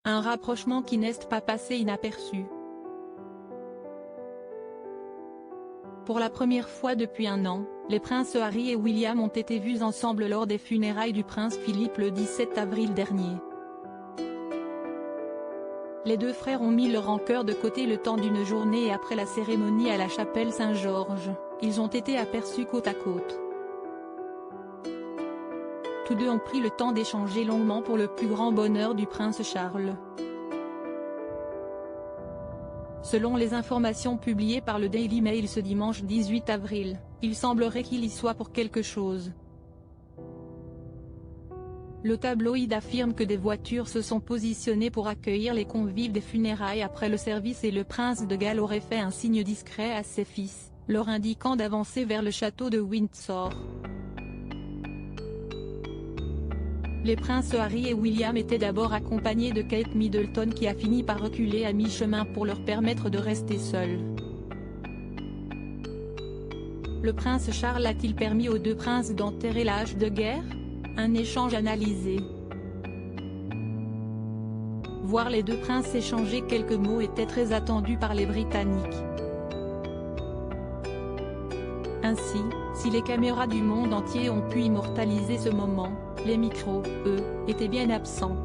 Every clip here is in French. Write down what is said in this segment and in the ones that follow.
Un rapprochement qui n'est pas passé inaperçu. Pour la première fois depuis un an, les princes Harry et William ont été vus ensemble lors des funérailles du prince Philippe le 17 avril dernier. Les deux frères ont mis leur rancœur de côté le temps d'une journée et après la cérémonie à la chapelle Saint-Georges, ils ont été aperçus côte à côte. Tous deux ont pris le temps d'échanger longuement pour le plus grand bonheur du prince Charles. Selon les informations publiées par le Daily Mail ce dimanche 18 avril, il semblerait qu'il y soit pour quelque chose. Le tabloïd affirme que des voitures se sont positionnées pour accueillir les convives des funérailles après le service et le prince de Galles aurait fait un signe discret à ses fils, leur indiquant d'avancer vers le château de Windsor. Les princes Harry et William étaient d'abord accompagnés de Kate Middleton qui a fini par reculer à mi-chemin pour leur permettre de rester seuls. Le prince Charles a-t-il permis aux deux princes d'enterrer l'âge de guerre? Un échange analysé. Voir les deux princes échanger quelques mots était très attendu par les Britanniques. Ainsi, si les caméras du monde entier ont pu immortaliser ce moment, les micros, eux, étaient bien absents.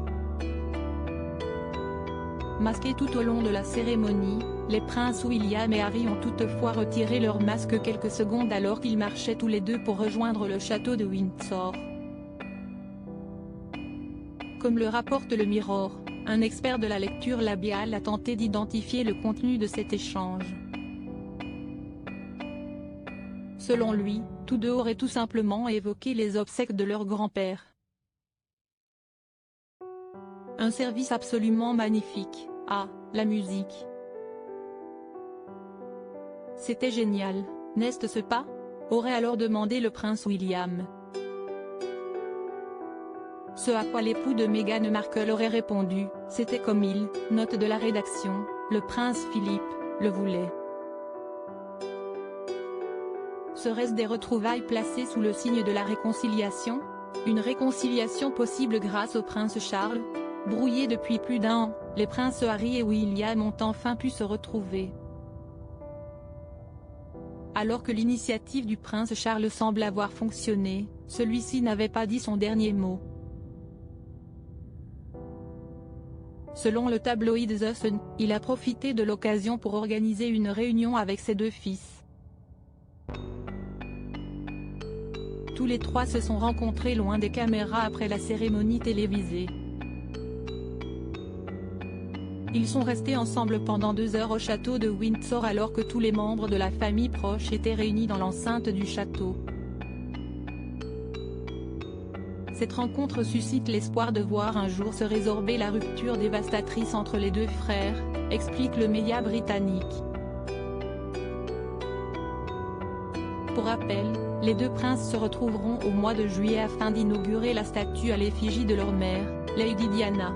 Masqués tout au long de la cérémonie, les princes William et Harry ont toutefois retiré leurs masques quelques secondes alors qu'ils marchaient tous les deux pour rejoindre le château de Windsor. Comme le rapporte le Mirror, un expert de la lecture labiale a tenté d'identifier le contenu de cet échange. Selon lui, tous deux auraient tout simplement évoqué les obsèques de leur grand-père. Un service absolument magnifique, la musique. C'était génial, n'est-ce pas? Aurait alors demandé le prince William. Ce à quoi l'époux de Meghan Markle aurait répondu, c'était comme il, note de la rédaction, le prince Philippe, le voulait. Serait-ce des retrouvailles placées sous le signe de la réconciliation? Une réconciliation possible grâce au prince Charles? Brouillés depuis plus d'un an, les princes Harry et William ont enfin pu se retrouver. Alors que l'initiative du prince Charles semble avoir fonctionné, celui-ci n'avait pas dit son dernier mot. Selon le tabloïd The Sun, il a profité de l'occasion pour organiser une réunion avec ses deux fils. Tous les trois se sont rencontrés loin des caméras après la cérémonie télévisée. Ils sont restés ensemble pendant 2 heures au château de Windsor alors que tous les membres de la famille proche étaient réunis dans l'enceinte du château. Cette rencontre suscite l'espoir de voir un jour se résorber la rupture dévastatrice entre les deux frères, explique le média britannique. Pour rappel, les deux princes se retrouveront au mois de juillet afin d'inaugurer la statue à l'effigie de leur mère, Lady Diana.